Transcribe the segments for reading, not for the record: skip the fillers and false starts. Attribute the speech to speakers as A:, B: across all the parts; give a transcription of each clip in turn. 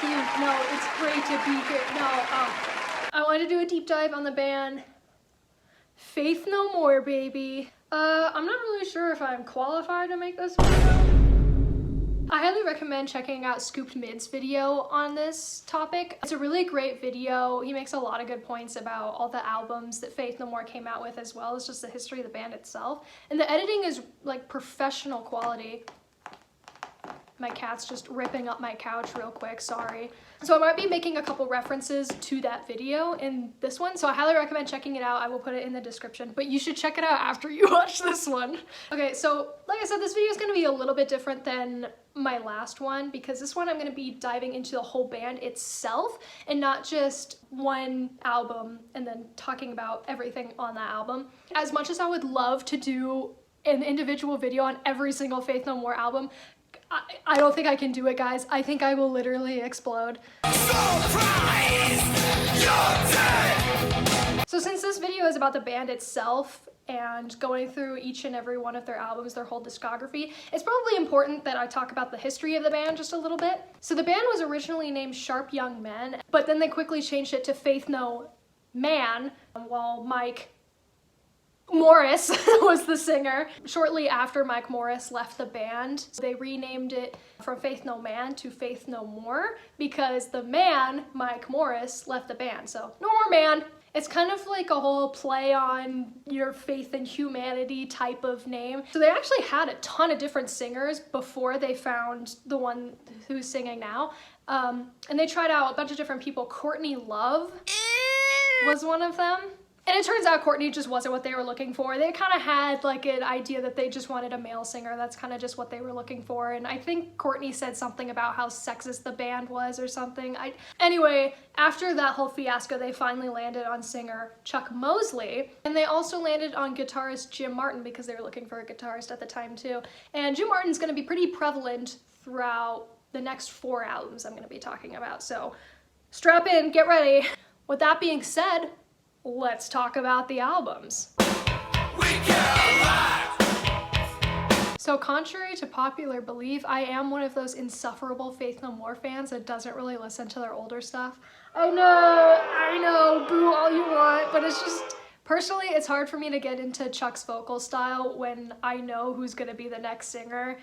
A: you. No, it's great to be here. No, I wanted to do a deep dive on the band Faith No More, baby. I'm not really sure if I'm qualified to make this video. I highly recommend checking out Scooped Mid's video on this topic. It's a really great video. He makes a lot of good points about all the albums that Faith No More came out with, as well as just the history of the band itself. And the editing is like professional quality. My cat's just ripping up my couch real quick, sorry. So I might be making a couple references to that video in this one, so I highly recommend checking it out. I will put it in the description, but you should check it out after you watch this one. Okay, so like I said, this video is gonna be a little bit different than my last one, because this one I'm gonna be diving into the whole band itself and not just one album and then talking about everything on that album. As much as I would love to do an individual video on every single Faith No More album, I don't think I can do it, guys. I think I will literally explode. So since this video is about the band itself and going through each and every one of their albums, their whole discography, it's probably important that I talk about the history of the band just a little bit. So the band was originally named Sharp Young Men, but then they quickly changed it to Faith No Man, while Mike Morris was the singer. Shortly after Mike Morris left the band, they renamed it from Faith No Man to Faith No More, because the man, Mike Morris, left the band. So no more man. It's kind of like a whole play on your faith in humanity type of name. So they actually had a ton of different singers before they found the one who's singing now. And they tried out a bunch of different people. Courtney Love was one of them. And it turns out Courtney just wasn't what they were looking for. They kind of had like an idea that they just wanted a male singer. That's kind of just what they were looking for. And I think Courtney said something about how sexist the band was or something. Anyway, after that whole fiasco, they finally landed on singer Chuck Mosley. And they also landed on guitarist Jim Martin, because they were looking for a guitarist at the time too. And Jim Martin's going to be pretty prevalent throughout the next 4 albums I'm going to be talking about. So strap in, get ready. With that being said, let's talk about the albums. So contrary to popular belief, I am one of those insufferable Faith No More fans that doesn't really listen to their older stuff. I know, boo all you want, but it's just, personally, it's hard for me to get into Chuck's vocal style when I know who's gonna be the next singer.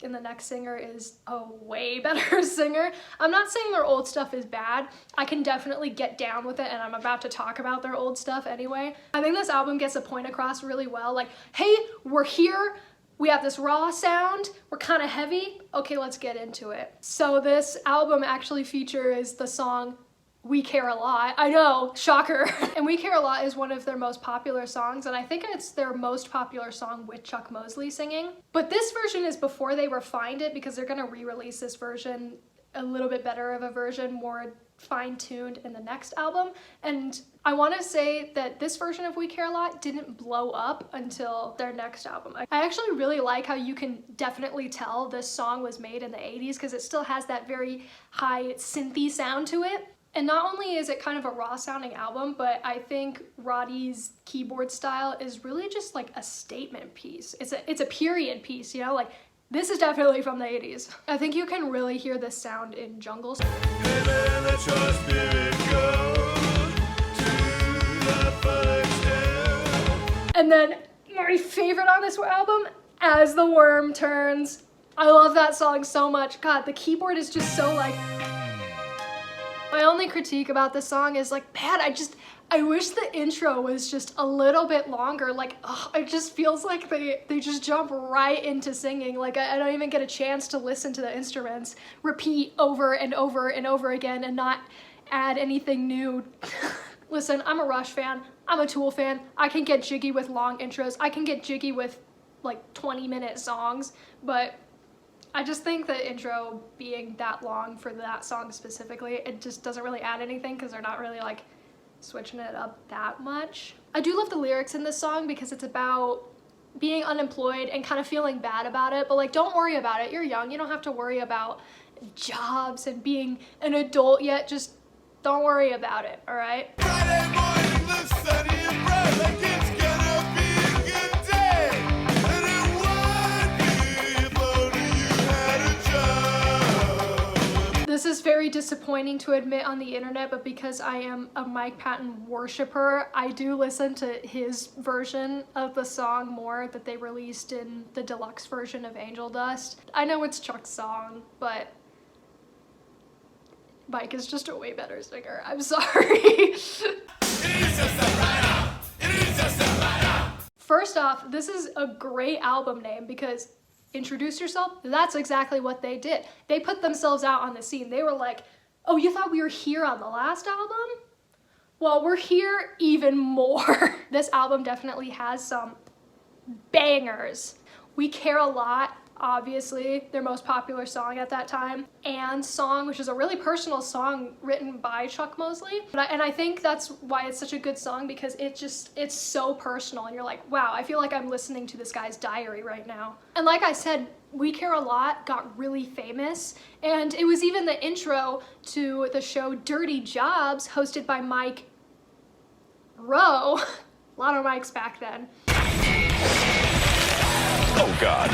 A: And the next singer is a way better singer. I'm not saying their old stuff is bad. I can definitely get down with it, and I'm about to talk about their old stuff anyway. I think this album gets a point across really well. Like, hey, we're here. We have this raw sound. We're kind of heavy. Okay, let's get into it. So this album actually features the song We Care a Lot. I know, shocker. And We Care a Lot is one of their most popular songs, and I think it's their most popular song with Chuck Mosley singing. But this version is before they refined it, because they're gonna re-release this version, a little bit better of a version, more fine-tuned in the next album. And I wanna say that this version of We Care a Lot didn't blow up until their next album. I actually really like how you can definitely tell this song was made in the 80s, because it still has that very high synthy sound to it. And not only is it kind of a raw sounding album, but I think Roddy's keyboard style is really just like a statement piece. It's a period piece, you know, like this is definitely from the 80s. I think you can really hear this sound in Jungle. And then my favorite on this album, As the Worm Turns. I love that song so much. God, the keyboard is just so like, my only critique about this song is like, man, I wish the intro was just a little bit longer. Like, it just feels like they just jump right into singing. Like, I don't even get a chance to listen to the instruments repeat over and over and over again and not add anything new. Listen, I'm a Rush fan. I'm a Tool fan. I can get jiggy with long intros. I can get jiggy with like 20-minute songs, but I just think the intro being that long for that song specifically, it just doesn't really add anything, because they're not really like switching it up that much. I do love the lyrics in this song, because it's about being unemployed and kind of feeling bad about it, but like, don't worry about it. You're young. You don't have to worry about jobs and being an adult yet. Just don't worry about it, all right? Friday morning, the sunny and bright, like it's gonna be a good day. And it would be if only you had a job. This is very disappointing to admit on the internet, but because I am a Mike Patton worshiper, I do listen to his version of the song more that they released in the deluxe version of Angel Dust. I know it's Chuck's song, but Mike is just a way better singer. I'm sorry. First off, this is a great album name because Introduce Yourself, that's exactly what they did. They put themselves out on the scene. They were like, oh, you thought we were here on the last album? Well, we're here even more. This album definitely has some bangers. We Care a Lot, obviously, their most popular song at that time, and Song, which is a really personal song written by Chuck Mosley. And I think that's why it's such a good song, because it's so personal, and you're like, wow, I feel like I'm listening to this guy's diary right now. And like I said, We Care a Lot got really famous, and it was even the intro to the show Dirty Jobs, hosted by Mike Rowe. A lot of mics back then.
B: Oh, God.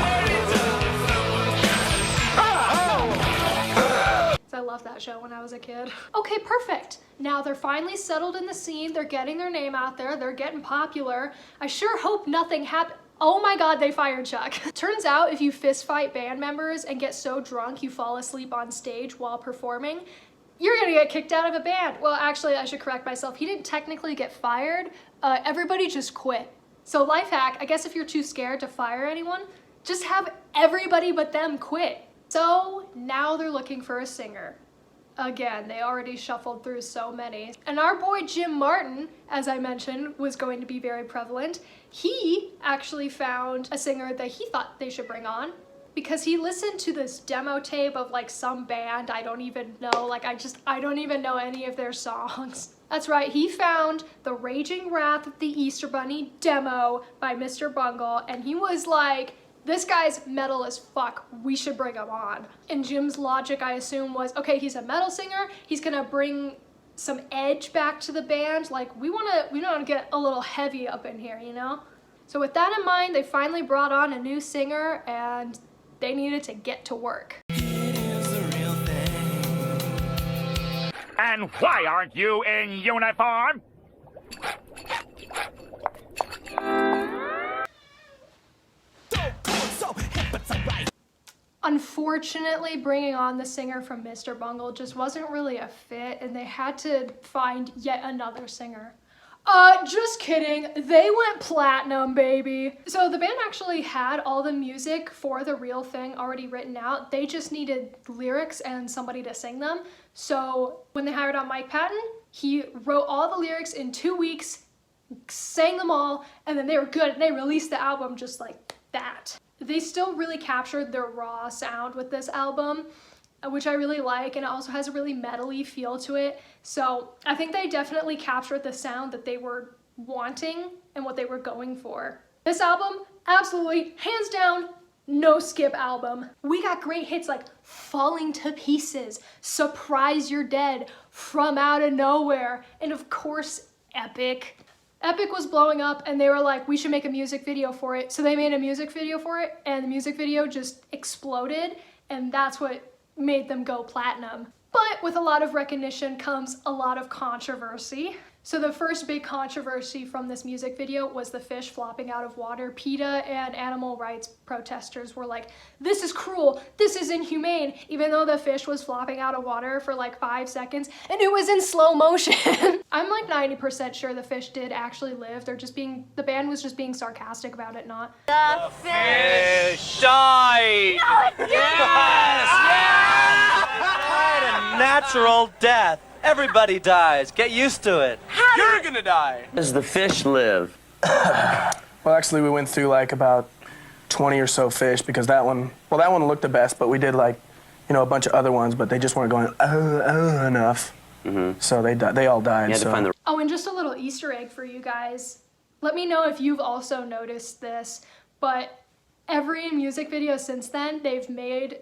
A: I loved that show when I was a kid. Okay, perfect. Now they're finally settled in the scene. They're getting their name out there. They're getting popular. I sure hope nothing happened. Oh my God, they fired Chuck. Turns out if you fist fight band members and get so drunk you fall asleep on stage while performing, you're gonna get kicked out of a band. Well, actually, I should correct myself. He didn't technically get fired. Everybody just quit. So life hack, I guess if you're too scared to fire anyone, just have everybody but them quit. So now they're looking for a singer. Again, they already shuffled through so many. And our boy Jim Martin, as I mentioned, was going to be very prevalent. He actually found a singer that he thought they should bring on because he listened to this demo tape of like some band I don't even know. Like I don't even know any of their songs. That's right, he found the Raging Wrath of the Easter Bunny demo by Mr. Bungle, and he was like, this guy's metal as fuck, we should bring him on. And Jim's logic, I assume, was, okay, he's a metal singer, he's gonna bring some edge back to the band, like we wanna get a little heavy up in here, you know? So with that in mind, they finally brought on a new singer and they needed to get to work.
B: And why aren't you in uniform?
A: Unfortunately, bringing on the singer from Mr. Bungle just wasn't really a fit, and they had to find yet another singer. Just kidding. They went platinum, baby. So the band actually had all the music for the real thing already written out. They just needed lyrics and somebody to sing them. So when they hired on Mike Patton, he wrote all the lyrics in 2 weeks, sang them all, and then they were good. And they released the album just like that. They still really captured their raw sound with this album, which I really like, and it also has a really metal-y feel to it. So I think they definitely captured the sound that they were wanting and what they were going for. This album, absolutely, hands down, no skip album. We got great hits like Falling to Pieces, Surprise You're Dead, From Out of Nowhere, and of course, Epic. Epic was blowing up and they were like, we should make a music video for it. So they made a music video for it and the music video just exploded, and that's what made them go platinum. But with a lot of recognition comes a lot of controversy. So the first big controversy from this music video was the fish flopping out of water. PETA and animal rights protesters were like, this is cruel, this is inhumane, even though the fish was flopping out of water for like 5 seconds and it was in slow motion. I'm like 90% sure the fish did actually live. The band was just being sarcastic about it, not.
C: The fish died!
D: No, it didn't!
C: Yes! Died a natural death. Everybody dies. Get used to it.
D: You're gonna die.
E: Does the fish live?
F: Well, actually, we went through like about 20 or so fish because that one looked the best, but we did like, a bunch of other ones, but they just weren't going enough. Mm-hmm. So they all died.
E: You had to find the...
A: Oh, and just a little Easter egg for you guys. Let me know if you've also noticed this, but every music video since then, they've made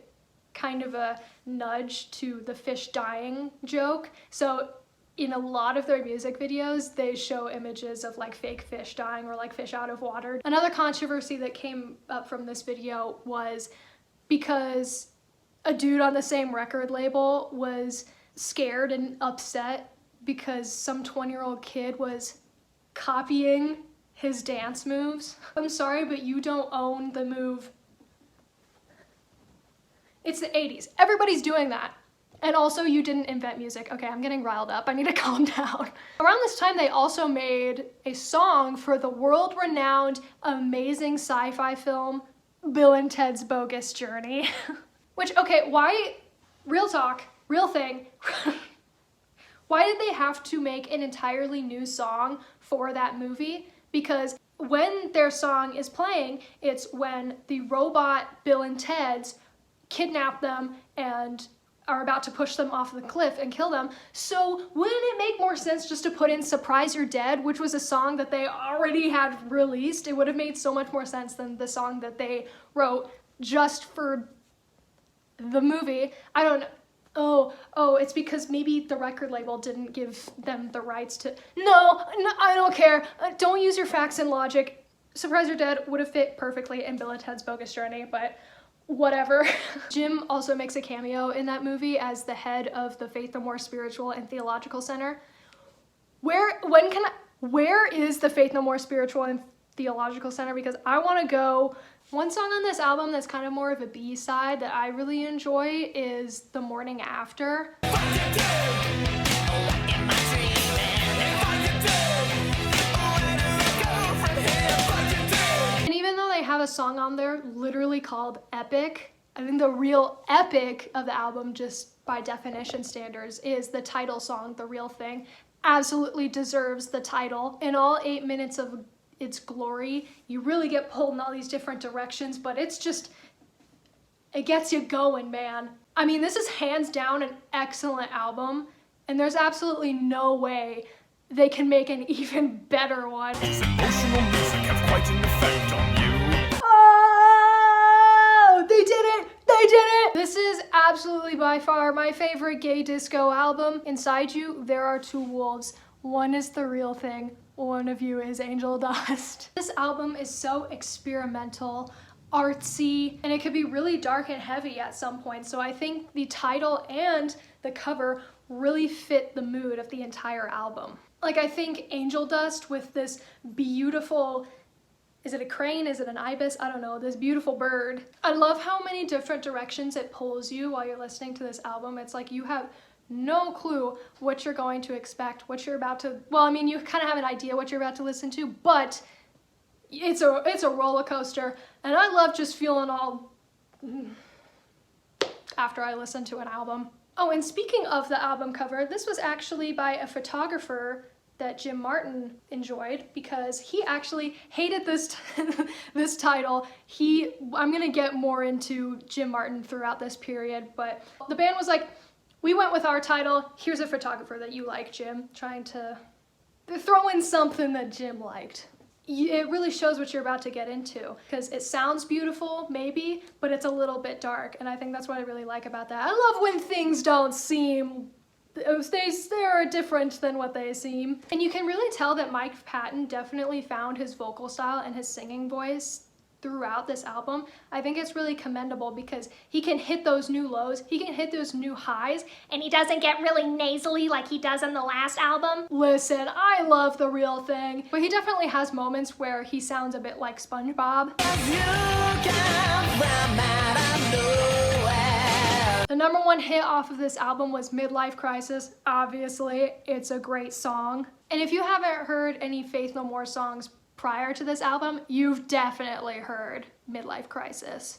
A: kind of a nudge to the fish dying joke. So in a lot of their music videos, they show images of like fake fish dying or like fish out of water. Another controversy that came up from this video was because a dude on the same record label was scared and upset because some 20-year-old kid was copying his dance moves. I'm sorry, but you don't own the move. It's the 80s. Everybody's doing that. And also, you didn't invent music. Okay, I'm getting riled up. I need to calm down. Around this time, they also made a song for the world-renowned, amazing sci-fi film, Bill and Ted's Bogus Journey. Which, okay, why, real talk, real thing, why did they have to make an entirely new song for that movie? Because when their song is playing, it's when the robot Bill and Ted's kidnap them and are about to push them off the cliff and kill them. So wouldn't it make more sense just to put in Surprise You're Dead, which was a song that they already had released? It would have made so much more sense than the song that they wrote just for the movie. I don't know. Oh, it's because maybe the record label didn't give them the rights to... No, I don't care. Don't use your facts and logic. Surprise You're Dead would have fit perfectly in Bill and Ted's Bogus Journey, but whatever. Jim also makes a cameo in that movie as the head of the Faith No More Spiritual and Theological Center. Where is the Faith No More Spiritual and Theological Center? Because I want to go. One song on this album that's kind of more of a B-side that I really enjoy is The Morning After. Have a song on there literally called Epic. I think the real epic of the album, just by definition standards, is the title song, The Real Thing. Absolutely deserves the title. In all 8 minutes of its glory, you really get pulled in all these different directions, but it's just, it gets you going, man. I mean, this is hands down an excellent album, and there's absolutely no way they can make an even better one.
B: Its emotional music have quite an effect on you.
A: They did it! They did it! This is absolutely by far my favorite gay disco album. Inside you, there are two wolves. One is The Real Thing. One of you is Angel Dust. This album is so experimental, artsy, and it could be really dark and heavy at some point. So I think the title and the cover really fit the mood of the entire album. Like, I think Angel Dust with this beautiful, is it a crane? Is it an ibis? I don't know, this beautiful bird. I love how many different directions it pulls you while you're listening to this album. It's like you have no clue what you're going to expect, what you're about to, well, I mean, you kind of have an idea what you're about to listen to, but it's a roller coaster, and I love just feeling all after I listen to an album. Oh, and speaking of the album cover, this was actually by a photographer that Jim Martin enjoyed because he actually hated this this title. I'm gonna get more into Jim Martin throughout this period, but the band was like, we went with our title, here's a photographer that you like, Jim, trying to throw in something that Jim liked. It really shows what you're about to get into because it sounds beautiful, maybe, but it's a little bit dark, and I think that's what I really like about that. I love when things don't seem, they're different than what they seem. And you can really tell that Mike Patton definitely found his vocal style and his singing voice throughout this album. I think it's really commendable because he can hit those new lows, he can hit those new highs, and he doesn't get really nasally like he does in the last album. Listen, I love The Real Thing, but he definitely has moments where he sounds a bit like SpongeBob. The number one hit off of this album was Midlife Crisis. Obviously, it's a great song. And if you haven't heard any Faith No More songs prior to this album, you've definitely heard Midlife Crisis.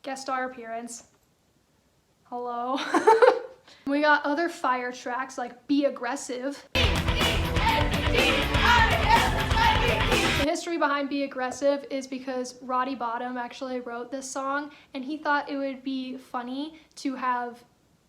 A: Guest star appearance. Hello. We got other fire tracks like Be Aggressive. The history behind Be Aggressive is because Roddy Bottum actually wrote this song, and he thought it would be funny to have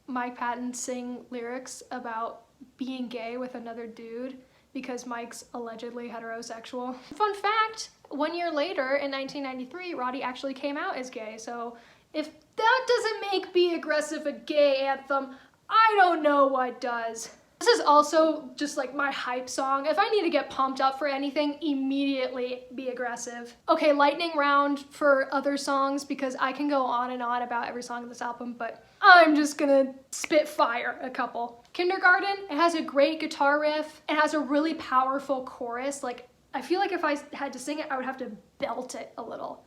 A: Mike Patton sing lyrics about being gay with another dude because Mike's allegedly heterosexual. Fun fact, 1 year later in 1993, Roddy actually came out as gay, so if that doesn't make Be Aggressive a gay anthem, I don't know what does. This is also just like my hype song. If I need to get pumped up for anything, immediately Be Aggressive. Okay, lightning round for other songs because I can go on and on about every song of this album, but I'm just gonna spit fire a couple. Kindergarten, it has a great guitar riff. It has a really powerful chorus. Like, I feel like if I had to sing it, I would have to belt it a little.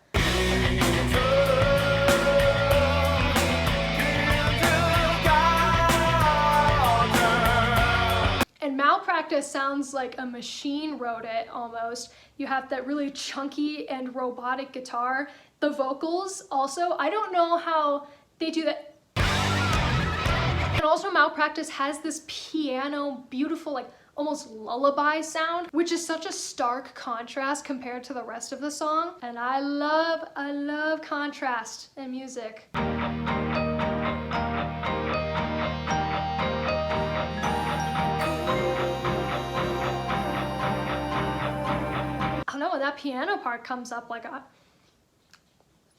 A: And Malpractice sounds like a machine wrote it almost. You have that really chunky and robotic guitar. The vocals also, I don't know how they do that. And also Malpractice has this piano, beautiful, like almost lullaby sound, which is such a stark contrast compared to the rest of the song. And I love contrast in music. I don't know, when that piano part comes up, like I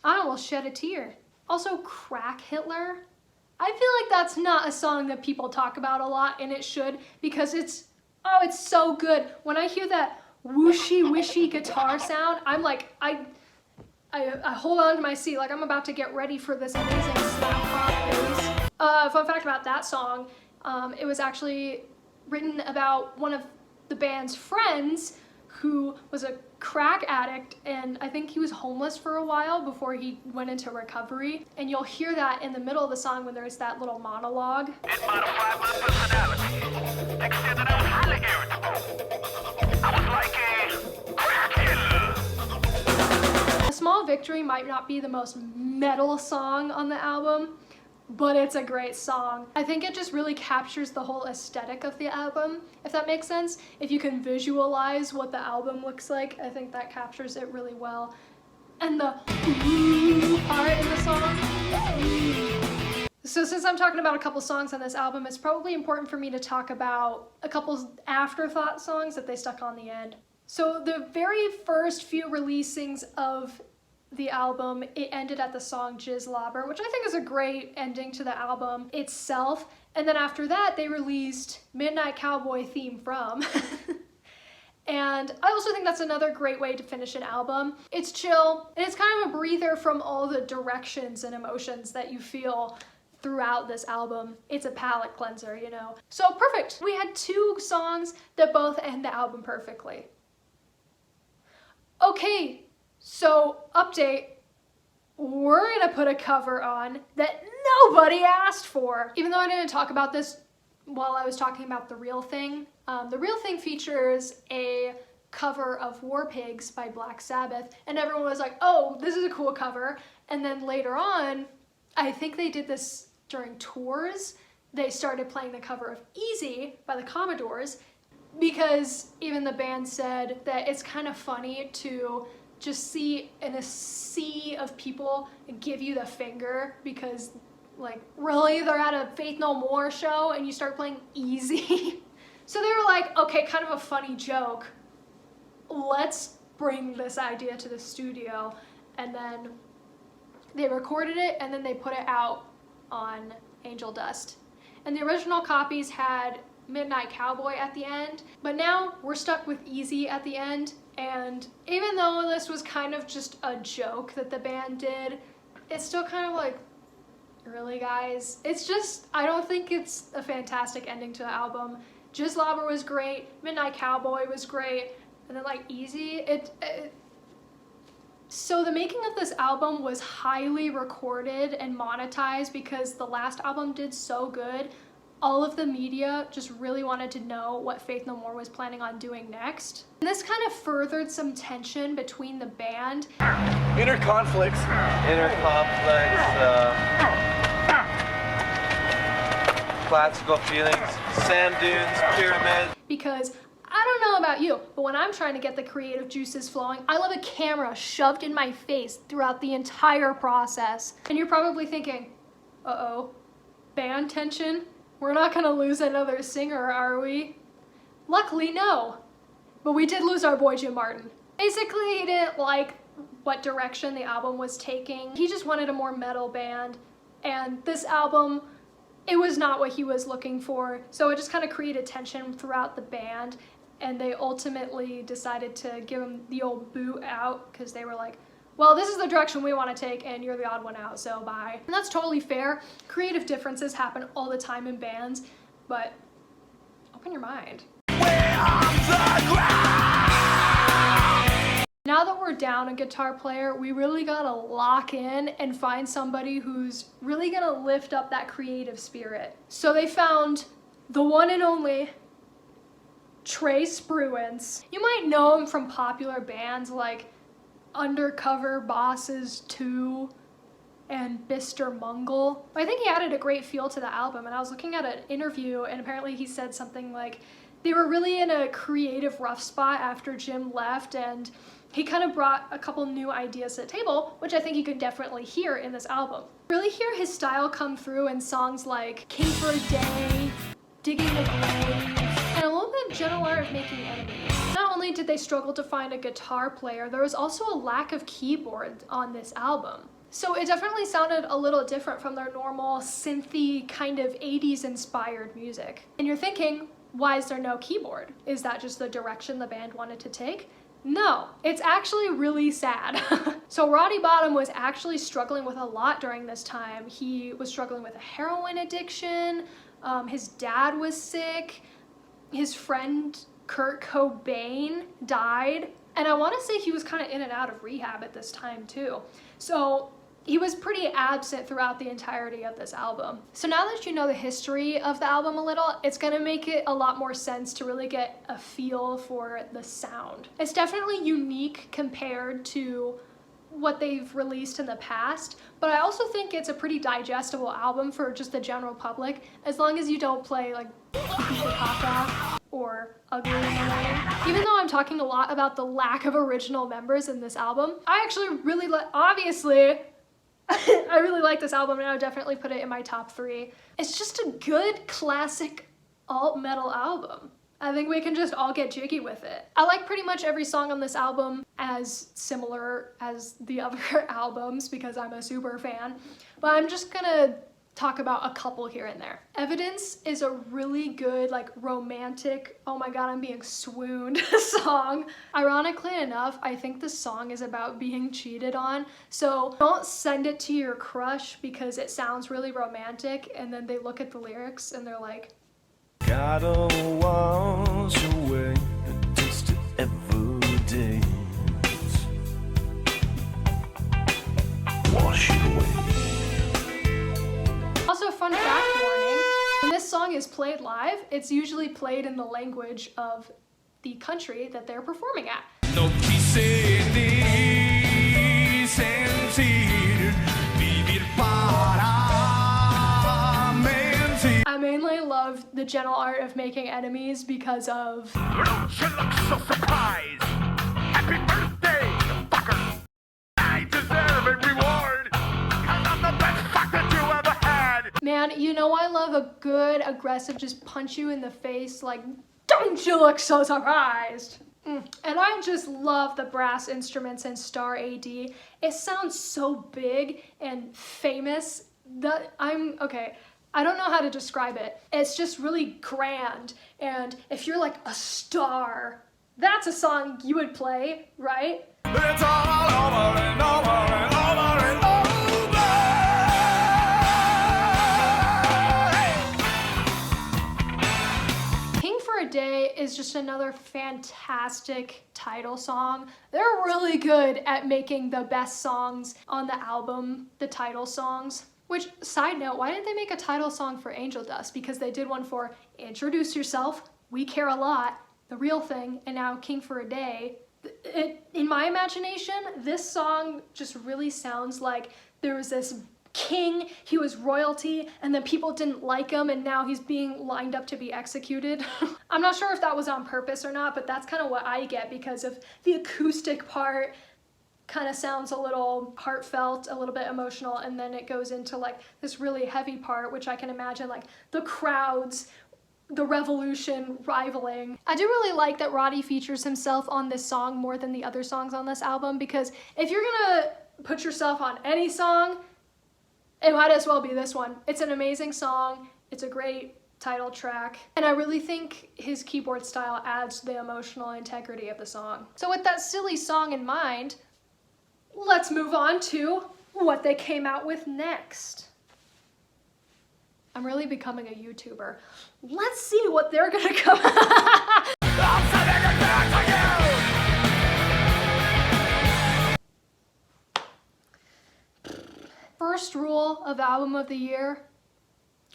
A: almost shed a tear. Also, Crack Hitler. I feel like that's not a song that people talk about a lot, and it should, because it's so good. When I hear that whooshy wishy guitar sound, I'm like, I hold on to my seat like I'm about to get ready for this amazing slap pop bass. Fun fact about that song, it was actually written about one of the band's friends who was a crack addict, and I think he was homeless for a while before he went into recovery. And you'll hear that in the middle of the song when there's that little monologue.
B: It modified my personality. Except that I was highly irritable. I was like a crack killer.
A: A Small Victory might not be the most metal song on the album, but it's a great song. I think it just really captures the whole aesthetic of the album, if that makes sense. If you can visualize what the album looks like, I think that captures it really well. And the ooh part in the song. So since I'm talking about a couple songs on this album, it's probably important for me to talk about a couple afterthought songs that they stuck on the end. So the very first few releasings of the album, it ended at the song Jizz Lobber, which I think is a great ending to the album itself. And then after that, they released Midnight Cowboy Theme From. And I also think that's another great way to finish an album. It's chill, and it's kind of a breather from all the directions and emotions that you feel throughout this album. It's a palate cleanser, you know. So perfect. We had two songs that both end the album perfectly. Okay. So, update, we're gonna put a cover on that nobody asked for. Even though I didn't talk about this while I was talking about The Real Thing. The Real Thing features a cover of War Pigs by Black Sabbath, and everyone was like, oh, this is a cool cover. And then later on, I think they did this during tours, they started playing the cover of Easy by the Commodores, because even the band said that it's kind of funny to just see in a sea of people give you the finger because, like, really, they're at a Faith No More show and you start playing Easy. So they were like, okay, kind of a funny joke. Let's bring this idea to the studio. And then they recorded it and then they put it out on Angel Dust. And the original copies had Midnight Cowboy at the end, but now we're stuck with Easy at the end. And even though this was kind of just a joke that the band did, it's still kind of like, really, guys? It's just, I don't think it's a fantastic ending to the album. Jizz Lobber was great, Midnight Cowboy was great, and then like Easy, So the making of this album was highly recorded and monetized because the last album did so good. All of the media just really wanted to know what Faith No More was planning on doing next. And this kind of furthered some tension between the band.
F: Inner conflicts.
C: Classical feelings, sand dunes, pyramids.
A: Because I don't know about you, but when I'm trying to get the creative juices flowing, I love a camera shoved in my face throughout the entire process. And you're probably thinking, uh-oh, band tension? We're not gonna lose another singer, are we? Luckily, no. But we did lose our boy Jim Martin. Basically, he didn't like what direction the album was taking. He just wanted a more metal band. And this album it was not what he was looking for. So it just kind of created tension throughout the band, and they ultimately decided to give him the old boot out because they were like, well, this is the direction we want to take and you're the odd one out, so bye. And that's totally fair. Creative differences happen all the time in bands, but open your mind. Now that we're down a guitar player, we really gotta lock in and find somebody who's really gonna lift up that creative spirit. So they found the one and only Trey Spruance. You might know him from popular bands like Undercover Bosses 2 and Mr. Mungle. I think he added a great feel to the album, and I was looking at an interview and apparently he said something like they were really in a creative rough spot after Jim left, and he kind of brought a couple new ideas to the table, which I think you can definitely hear in this album. Really hear his style come through in songs like King for a Day, Digging the Grave, and a little bit of General Art of Making Enemies. Not only did they struggle to find a guitar player, there was also a lack of keyboard on this album. So it definitely sounded a little different from their normal synthy kind of 80s inspired music. And you're thinking, why is there no keyboard? Is that just the direction the band wanted to take? No, it's actually really sad. So Roddy Bottum was actually struggling with a lot during this time. He was struggling with a heroin addiction, his dad was sick, his friend Kurt Cobain died, and I want to say he was kind of in and out of rehab at this time too. So he was pretty absent throughout the entirety of this album. So now that you know the history of the album a little, it's gonna make it a lot more sense to really get a feel for the sound. It's definitely unique compared to what they've released in the past, but I also think it's a pretty digestible album for just the general public, as long as you don't play like Kaka or Ugly in the Rain. Even though I'm talking a lot about the lack of original members in this album, I actually really obviously, I really like this album, and I would definitely put it in my top 3. It's just a good classic alt metal album. I think we can just all get jiggy with it. I like pretty much every song on this album as similar as the other albums because I'm a super fan, but I'm just gonna talk about a couple here and there. Evidence is a really good, like, romantic, oh my god, I'm being swooned song. Ironically enough, I think the song is about being cheated on, so don't send it to your crush because it sounds really romantic and then they look at the lyrics and they're like,
D: gotta wash away the dust of every day. Wash it away.
A: Also, fun fact warning, when this song is played live, it's usually played in the language of the country that they're performing at.
D: No quise ni sentir, vivir para mentir.
A: I mainly love the General Art of Making Enemies because of
B: Don't you look so surprised? Happy birthday, you fucker! I deserve a reward, 'cause I'm the best fuck that you ever had!
A: man, you know I love a good, aggressive, just punch you in the face, like, don't you look so surprised? And I just love the brass instruments in Star AD. It sounds so big and famous that I don't know how to describe it. It's just really grand, and if you're like a star, that's a song you would play, right?
D: It's all over and over and over and over.
A: King for a Day is just another fantastic title song. They're really good at making the best songs on the album, the title songs. Which, side note, why didn't they make a title song for Angel Dust? Because they did one for Introduce Yourself, We Care a Lot, The Real Thing, and now King for a Day. In my imagination, this song just really sounds like there was this king, he was royalty, and then people didn't like him, and now he's being lined up to be executed. I'm not sure if that was on purpose or not, but that's kind of what I get because of the acoustic part. Kind of sounds a little heartfelt, a little bit emotional, and then it goes into like this really heavy part, which I can imagine like the crowds, the revolution rivaling. I do really like that Roddy features himself on this song more than the other songs on this album, because if you're gonna put yourself on any song, it might as well be this one. It's an amazing song. It's a great title track, and I really think his keyboard style adds to the emotional integrity of the song. So with that silly song in mind, let's move on to what they came out with next. I'm really becoming a YouTuber. Let's see what they're gonna come First rule of Album of the Year: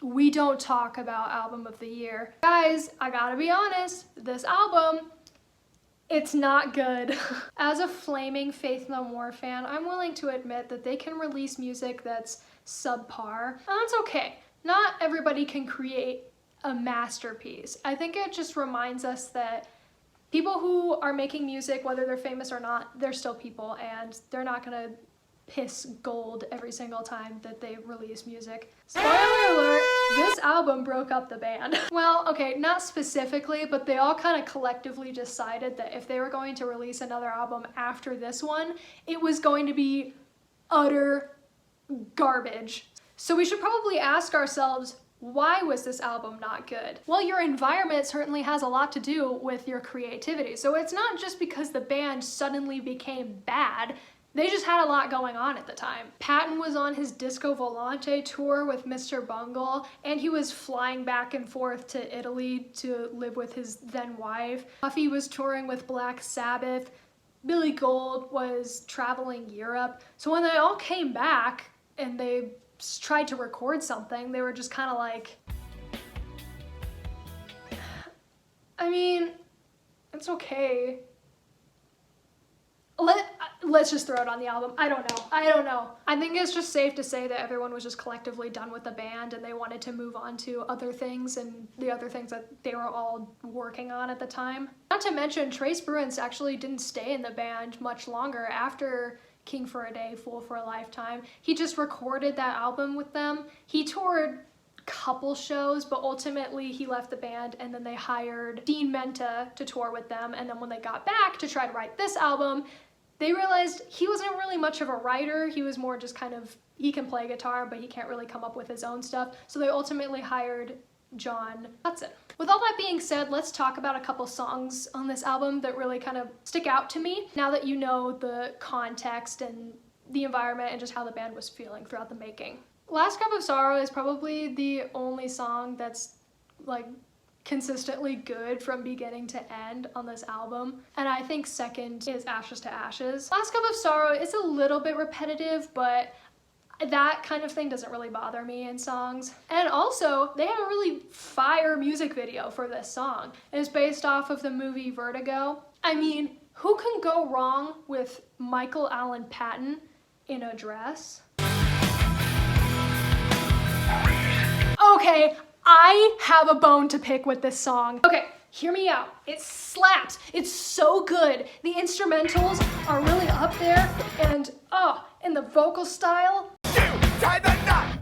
A: we don't talk about Album of the Year. Guys, I gotta be honest, this album, it's not good. As a flaming Faith No More fan, I'm willing to admit that they can release music that's subpar, and that's okay. Not everybody can create a masterpiece. I think it just reminds us that people who are making music, whether they're famous or not, they're still people, and they're not gonna piss gold every single time that they release music. Spoiler alert, this album broke up the band. Well, okay, not specifically, but they all kind of collectively decided that if they were going to release another album after this one, it was going to be utter garbage. So we should probably ask ourselves, why was this album not good? Well, your environment certainly has a lot to do with your creativity. So it's not just because the band suddenly became bad. They just had a lot going on at the time. Patton was on his Disco Volante tour with Mr. Bungle, and he was flying back and forth to Italy to live with his then wife. Puffy was touring with Black Sabbath. Billy Gold was traveling Europe. So when they all came back and they tried to record something, they were just kind of like, I mean, it's okay. Let's just throw it on the album. I don't know. I think it's just safe to say that everyone was just collectively done with the band and they wanted to move on to other things and the other things that they were all working on at the time. Not to mention, Trace Bruins actually didn't stay in the band much longer after King for a Day, Fool for a Lifetime. He just recorded that album with them. He toured a couple shows, but ultimately he left the band, and then they hired Dean Menta to tour with them, and then when they got back to try to write this album, they realized he wasn't really much of a writer. He was more just kind of, he can play guitar, but he can't really come up with his own stuff. So they ultimately hired John Hudson. With all that being said, let's talk about a couple songs on this album that really kind of stick out to me now that you know the context and the environment and just how the band was feeling throughout the making. Last Cup of Sorrow is probably the only song that's like consistently good from beginning to end on this album, and I think second is Ashes to Ashes. Last Cup of Sorrow is a little bit repetitive, but that kind of thing doesn't really bother me in songs. And also, they had a really fire music video for this song. It's based off of the movie Vertigo. I mean, who can go wrong with Michael Allen Patton in a dress? Okay, I have a bone to pick with this song. Okay, hear me out. It slaps. It's so good. The instrumentals are really up there, and and the vocal style.
B: Tie the knot,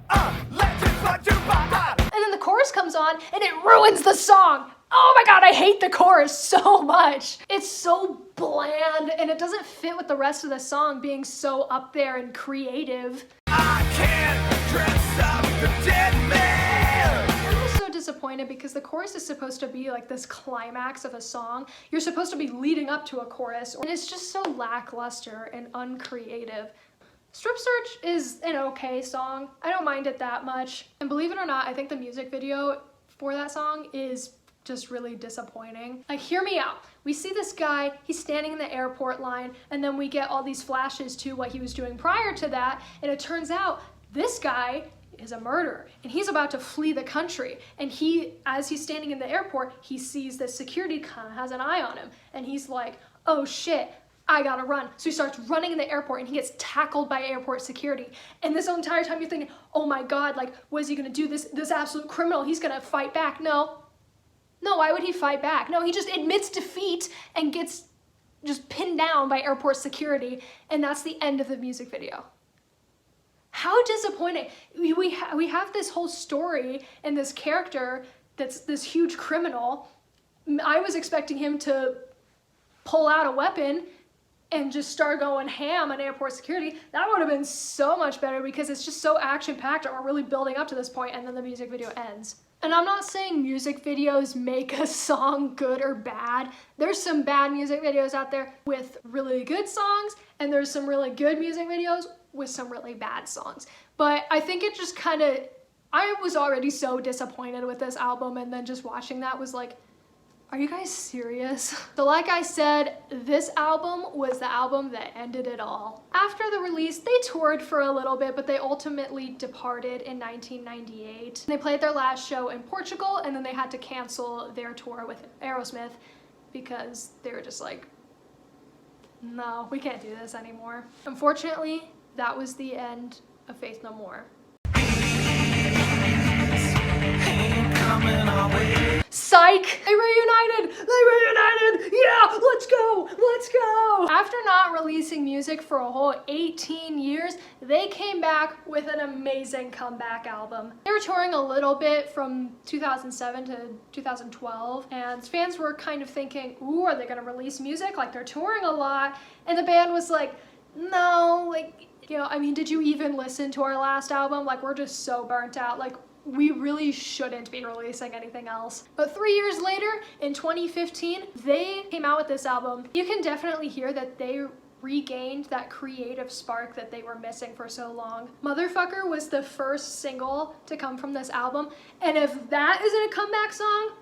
B: legends what you bought.
A: And then the chorus comes on, and it ruins the song. Oh my god, I hate the chorus so much. It's so bland, and it doesn't fit with the rest of the song being so up there and creative.
B: I can't dress up the dead man.
A: I'm so disappointed because the chorus is supposed to be like this climax of a song. You're supposed to be leading up to a chorus, and it's just so lackluster and uncreative. Strip Search is an okay song. I don't mind it that much. And believe it or not, I think the music video for that song is just really disappointing. Like, hear me out. We see this guy, he's standing in the airport line, and then we get all these flashes to what he was doing prior to that, and it turns out this guy is a murderer, and he's about to flee the country. And as he's standing in the airport, he sees that security kind of has an eye on him, and he's like, oh shit, I gotta run. So he starts running in the airport and he gets tackled by airport security. And this entire time you're thinking, oh my god, like, what is he gonna do? This absolute criminal, he's gonna fight back. No, why would he fight back? No, he just admits defeat and gets just pinned down by airport security, and that's the end of the music video. How disappointing. We have this whole story and this character that's this huge criminal. I was expecting him to pull out a weapon and just start going ham on airport security, that would have been so much better because it's just so action-packed and we're really building up to this point and then the music video ends. And I'm not saying music videos make a song good or bad. There's some bad music videos out there with really good songs, and there's some really good music videos with some really bad songs. But I think it just kind of, I was already so disappointed with this album, and then just watching that was like, are you guys serious? So like I said, this album was the album that ended it all. After the release, they toured for a little bit, but they ultimately departed in 1998. They played their last show in Portugal, and then they had to cancel their tour with Aerosmith because they were just like, no, we can't do this anymore. Unfortunately, that was the end of Faith No More. Psych! They reunited! Yeah, let's go! Let's go! After not releasing music for a whole 18 years, they came back with an amazing comeback album. They were touring a little bit from 2007 to 2012, and fans were kind of thinking, ooh, are they gonna release music? Like, they're touring a lot. And the band was like, no, like, you know, I mean, did you even listen to our last album? Like, we're just so burnt out. Like, we really shouldn't be releasing anything else. But 3 years later, in 2015, they came out with this album. You can definitely hear that they regained that creative spark that they were missing for so long. Motherfucker was the first single to come from this album, and if that isn't a comeback song,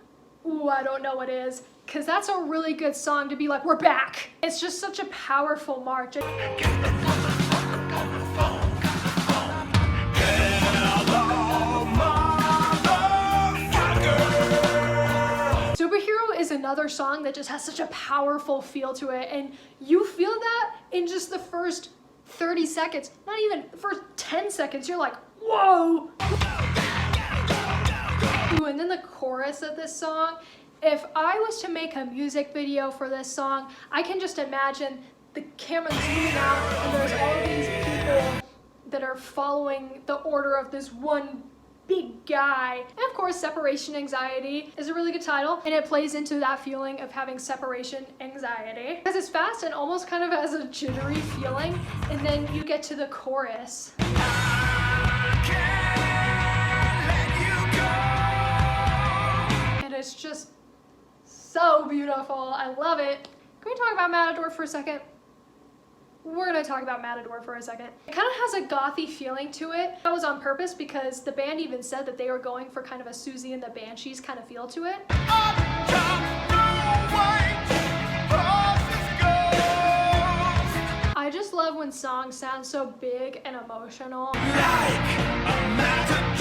A: ooh, I don't know what is, because that's a really good song to be like, we're back. It's just such a powerful march. Superhero is another song that just has such a powerful feel to it, and you feel that in just the first 30 seconds, not even the first 10 seconds, you're like, whoa! Ooh, and then the chorus of this song, if I was to make a music video for this song, I can just imagine the camera zooming out and there's all these people that are following the order of this one big guy. And of course, Separation Anxiety is a really good title, and it plays into that feeling of having separation anxiety because it's fast and almost kind of has a jittery feeling, and then you get to the chorus. And it's just so beautiful. I love it. Can we talk about Matador for a second? We're gonna talk about Matador for a second. It kind of has a gothy feeling to it. That was on purpose because the band even said that they were going for kind of a Susie and the Banshees kind of feel to it. I just love when songs sound so big and emotional.
D: Like a matador.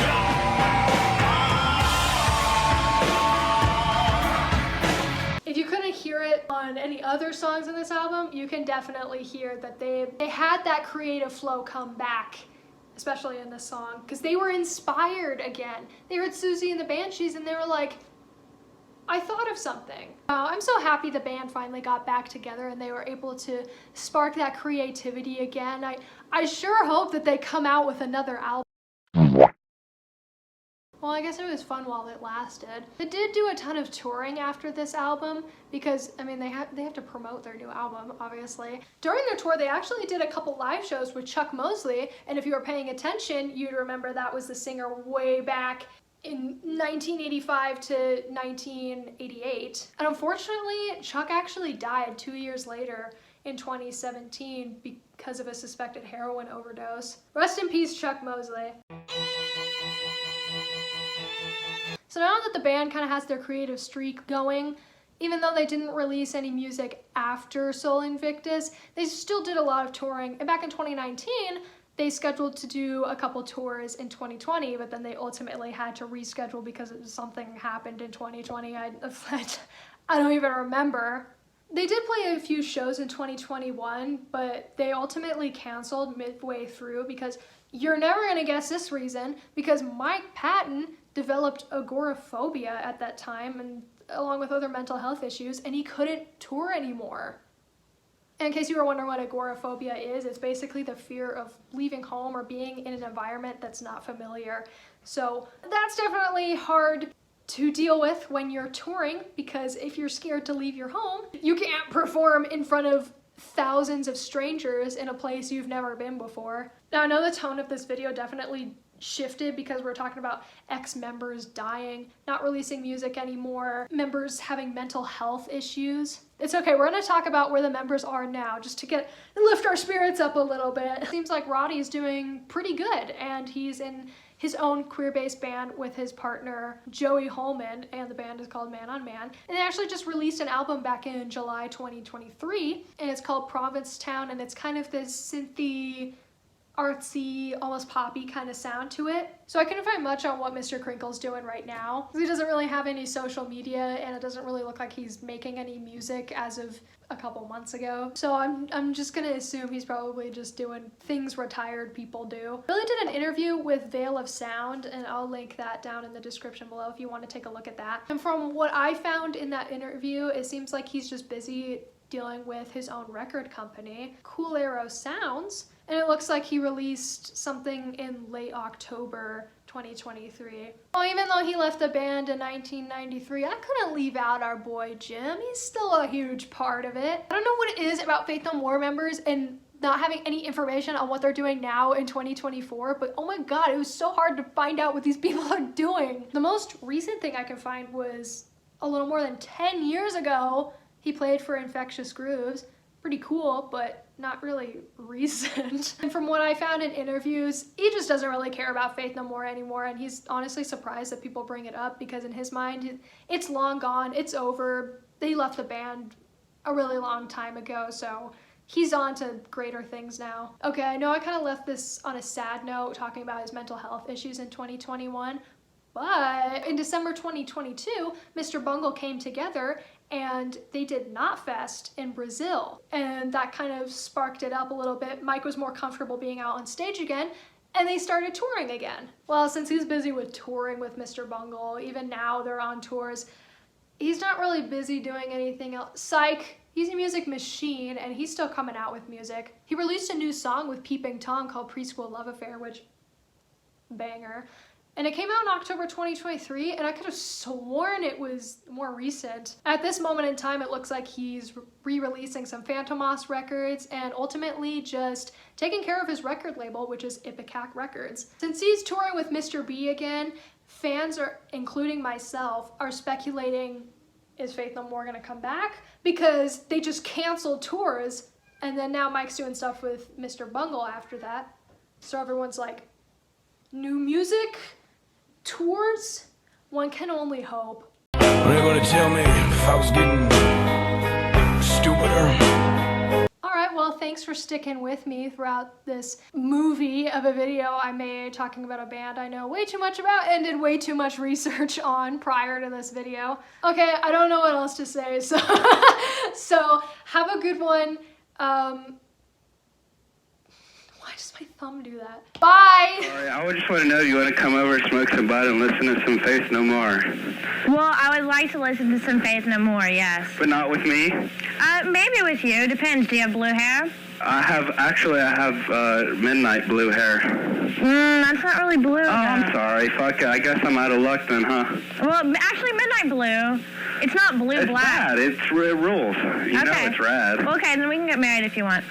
A: If you couldn't hear it on any other songs in this album, you can definitely hear that they had that creative flow come back, especially in this song, because they were inspired again. They heard Susie and the Banshees and they were like, I thought of something. I'm so happy the band finally got back together and they were able to spark that creativity again. I sure hope that they come out with another album. Well, I guess it was fun while it lasted. They did do a ton of touring after this album because, I mean, they have to promote their new album, obviously. During their tour, they actually did a couple live shows with Chuck Mosley, and if you were paying attention, you'd remember that was the singer way back in 1985 to 1988. And unfortunately, Chuck actually died 2 years later in 2017 because of a suspected heroin overdose. Rest in peace, Chuck Mosley. So now that the band kind of has their creative streak going, even though they didn't release any music after Sol Invictus, they still did a lot of touring. And back in 2019, they scheduled to do a couple tours in 2020, but then they ultimately had to reschedule because something happened in 2020. I don't even remember. They did play a few shows in 2021, but they ultimately canceled midway through because you're never gonna guess this reason, because Mike Patton developed agoraphobia at that time, and along with other mental health issues, and he couldn't tour anymore. In case you were wondering what agoraphobia is, it's basically the fear of leaving home or being in an environment that's not familiar. So that's definitely hard to deal with when you're touring, because if you're scared to leave your home, you can't perform in front of thousands of strangers in a place you've never been before. Now, I know the tone of this video definitely shifted because we're talking about ex-members dying, not releasing music anymore, members having mental health issues. It's okay, we're gonna talk about where the members are now just to lift our spirits up a little bit. It seems like Roddy's doing pretty good, and he's in his own queer-based band with his partner Joey Holman, and the band is called Man on Man. And they actually just released an album back in July 2023, and it's called Provincetown, and it's kind of this synthy, artsy, almost poppy kind of sound to it. So I couldn't find much on what Mr. Crinkle's doing right now. He doesn't really have any social media, and it doesn't really look like he's making any music as of a couple months ago. So I'm just gonna assume he's probably just doing things retired people do. Billy did an interview with Veil of Sound, and I'll link that down in the description below if you want to take a look at that. And from what I found in that interview, it seems like he's just busy dealing with his own record company, Cool Arrow Sounds, and it looks like he released something in late October 2023. Well, even though he left the band in 1993, I couldn't leave out our boy Jim. He's still a huge part of it. I don't know what it is about Faith No More members and not having any information on what they're doing now in 2024, but oh my god, it was so hard to find out what these people are doing. The most recent thing I could find was a little more than 10 years ago, he played for Infectious Grooves. Pretty cool, but not really recent. And from what I found in interviews, he just doesn't really care about Faith No More anymore, and he's honestly surprised that people bring it up because in his mind, it's long gone, it's over. They left the band a really long time ago, so he's on to greater things now. Okay, I know I kind of left this on a sad note talking about his mental health issues in 2021, but in December 2022, Mr. Bungle came together and they did Knotfest in Brazil, and that kind of sparked it up a little bit. Mike was more comfortable being out on stage again, and they started touring again. Well, since he's busy with touring with Mr. Bungle, even now they're on tours, he's not really busy doing anything else. Psych, he's a music machine, and he's still coming out with music. He released a new song with Peeping Tom called Preschool Love Affair, which, banger. And it came out in October 2023, and I could have sworn it was more recent. At this moment in time, it looks like he's re-releasing some Phantomos records and ultimately just taking care of his record label, which is Ipecac Records. Since he's touring with Mr. B again, fans, including myself, are speculating, is Faith No More gonna come back? Because they just canceled tours, and then now Mike's doing stuff with Mr. Bungle after that. So everyone's like, new music? Tours? One can only hope.
D: Are they gonna tell me if I was getting stupider?
A: Alright, well, thanks for sticking with me throughout this movie of a video I made talking about a band I know way too much about and did way too much research on prior to this video. Okay, I don't know what else to say, so, so have a good one. Why does my thumb do that? Bye!
E: Sorry, I just want to know, you want to come over, smoke some bud, and listen to some Faith No More?
G: Well, I would like to listen to some Faith No More, yes.
E: But not with me?
G: Maybe with you. Depends. Do you have blue hair?
E: I have midnight blue hair.
G: That's not really blue.
E: Oh, I'm sorry. Fuck it. I guess I'm out of luck then, huh?
G: Well, actually, midnight blue. It's not blue
E: It's
G: black.
E: bad. It rules. You know it's rad.
G: Okay, then we can get married if you want.